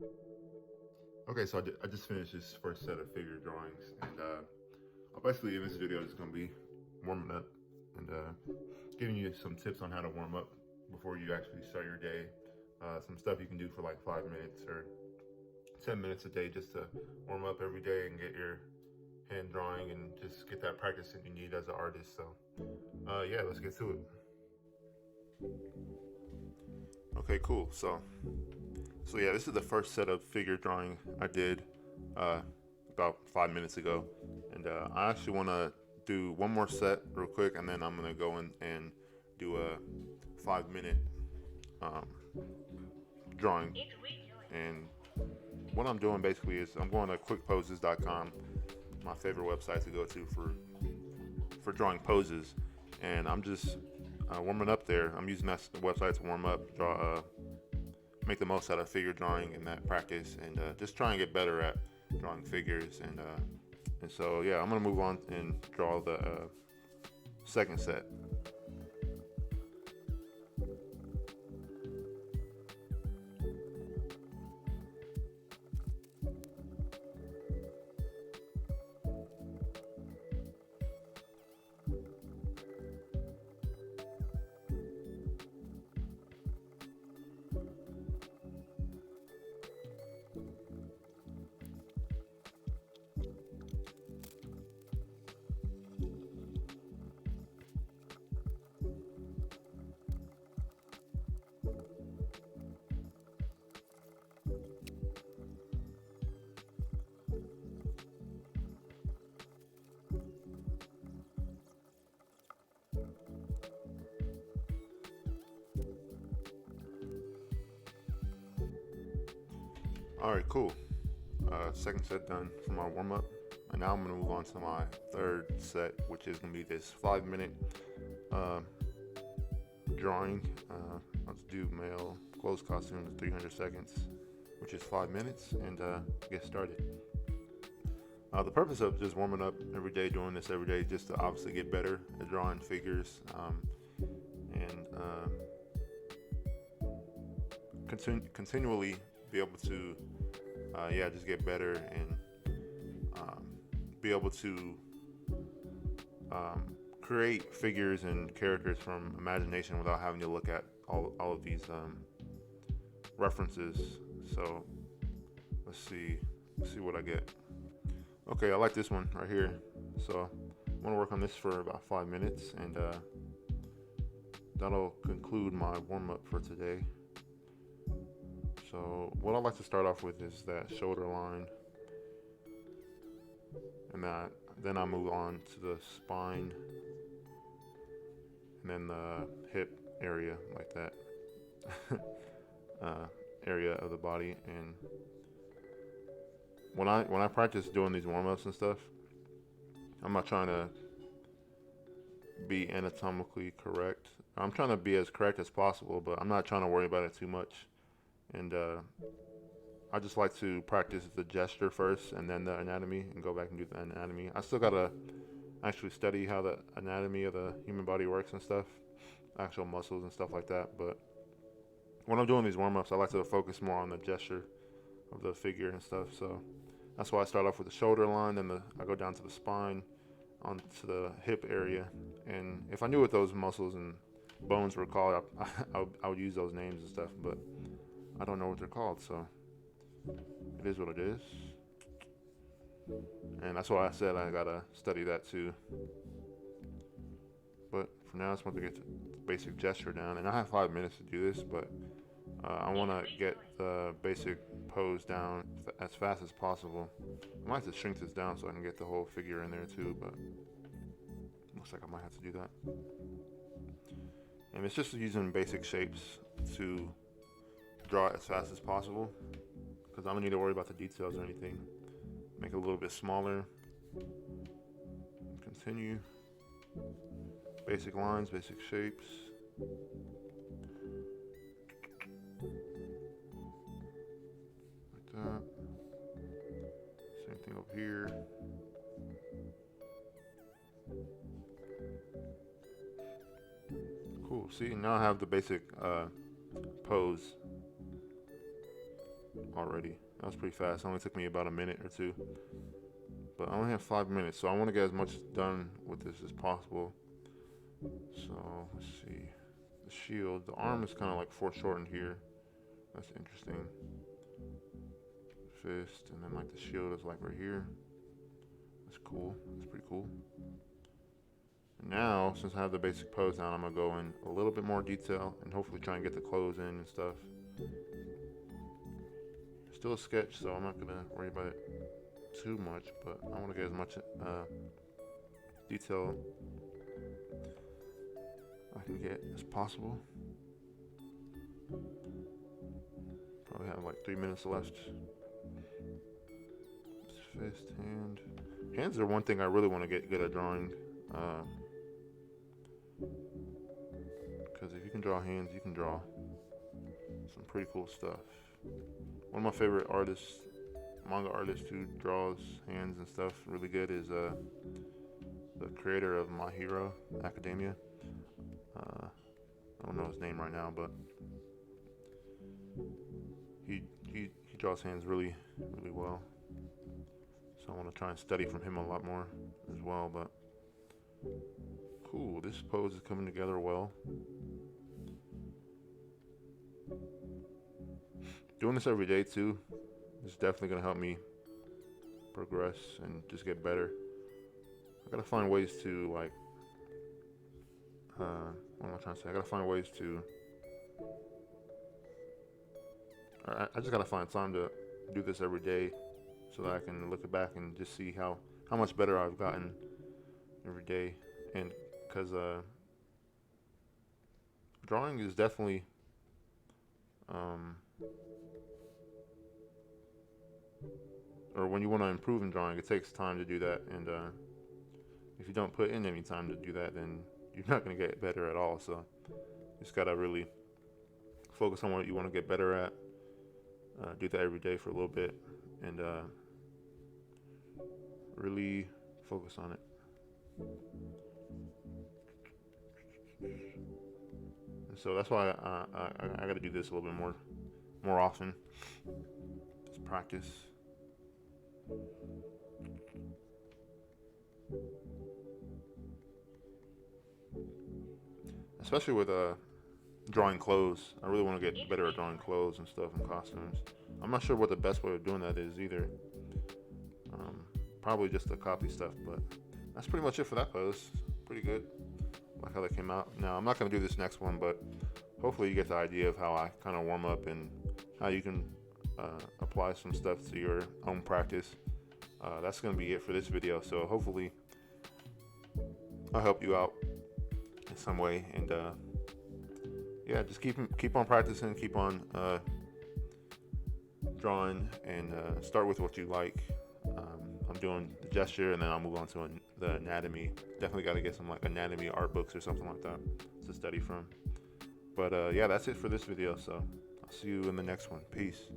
Okay, so I just finished this first set of figure drawings, and basically in this video is going to be warming up and giving you some tips on how to warm up before you actually start your day. Some stuff you can do for like 5 minutes or 10 minutes a day just to warm up every day and get your hand drawing and just get that practice that you need as an artist. So yeah, let's get to it. Okay, cool. So yeah, this is the first set of figure drawing I did about 5 minutes ago, and I actually want to do one more set real quick, and then I'm gonna go in and do a 5 minute um, drawing. And what I'm doing basically is I'm going to quickposes.com, my favorite website to go to for drawing poses, and I'm just warming up there. I'm using that website to warm up, draw, make the most out of figure drawing in that practice, and just try and get better at drawing figures. And so yeah, I'm gonna move on and draw the second set. All right, cool. Second set done for my warm up, and now I'm gonna move on to my third set, which is gonna be this 5 minute drawing. Let's do male clothes costumes 300 seconds, which is 5 minutes, and get started. The purpose of just warming up every day, doing this every day, just to obviously get better at drawing figures, and continually be able to, yeah, just get better and be able to create figures and characters from imagination without having to look at all of these references. So let's see what I get. Okay, I like this one right here. So I'm gonna work on this for about 5 minutes, and that'll conclude my warm-up for today. So what I like to start off with is that shoulder line, and then I move on to the spine, and then the hip area, like that area of the body. And when I practice doing these warm-ups and stuff, I'm not trying to be anatomically correct. I'm trying to be as correct as possible, but I'm not trying to worry about it too much. And I just like to practice the gesture first and then the anatomy, and go back and do the anatomy. I still gotta actually study how the anatomy of the human body works and stuff, actual muscles and stuff like that. But when I'm doing these warm-ups, I like to focus more on the gesture of the figure and stuff. So that's why I start off with the shoulder line, then I go down to the spine, onto the hip area. And if I knew what those muscles and bones were called, I would use those names and stuff. But I don't know what they're called, so it is what it is. And that's why I said I gotta study that too. But for now, I just want to get the basic gesture down, and I have 5 minutes to do this, but I want to get the basic pose down as fast as possible. I might have to shrink this down so I can get the whole figure in there too, but looks like I might have to do that. And it's just using basic shapes to draw it as fast as possible, because I don't need to worry about the details or anything. Make it a little bit smaller. Continue. Basic lines, basic shapes. Like that. Same thing over here. Cool. See, now I have the basic pose. already. That was pretty fast. It only took me about a minute or two. But I only have 5 minutes, so I want to get as much done with this as possible. So let's see. The shield, the arm is kind of like foreshortened here. That's interesting. Fist, and then like the shield is like right here. That's cool. That's pretty cool. And now, since I have the basic pose down, I'm gonna go in a little bit more detail and hopefully try and get the clothes in and stuff. Still a sketch, so I'm not gonna worry about it too much, but I want to get as much detail I can get as possible. Probably have like 3 minutes left. Fist, hand. Hands are one thing I really want to get good at drawing. Because if you can draw hands, you can draw some pretty cool stuff. One of my favorite artists, manga artist who draws hands and stuff really good is the creator of My Hero Academia. I don't know his name right now, but he draws hands really well. So I want to try and study from him a lot more as well. But cool, this pose is coming together well. Doing this every day too is definitely gonna help me progress and just get better. I gotta find ways to like, what am I trying to say? I gotta find ways to, I just gotta find time to do this every day so that I can look back and just see how much better I've gotten every day. And because drawing is definitely, or when you want to improve in drawing, it takes time to do that. And if you don't put in any time to do that, then you're not going to get better at all. So you just got to really focus on what you want to get better at. Do that every day for a little bit, and really focus on it. And so that's why I got to do this a little bit more often. Just practice. Especially with drawing clothes. I really want to get better at drawing clothes and stuff and costumes. I'm not sure what the best way of doing that is either. Probably just to copy stuff, but that's pretty much it for that pose. Pretty good. Like how that came out. Now, I'm not going to do this next one, but hopefully you get the idea of how I kind of warm up and how you can apply some stuff to your own practice. That's going to be it for this video. So hopefully I'll help you out in some way. And yeah, just keep on practicing, keep on drawing, and start with what you like. I'm doing the gesture, and then I'll move on to the anatomy. Definitely got to get some like anatomy art books or something like that to study from. But yeah, that's it for this video. So I'll see you in the next one. Peace.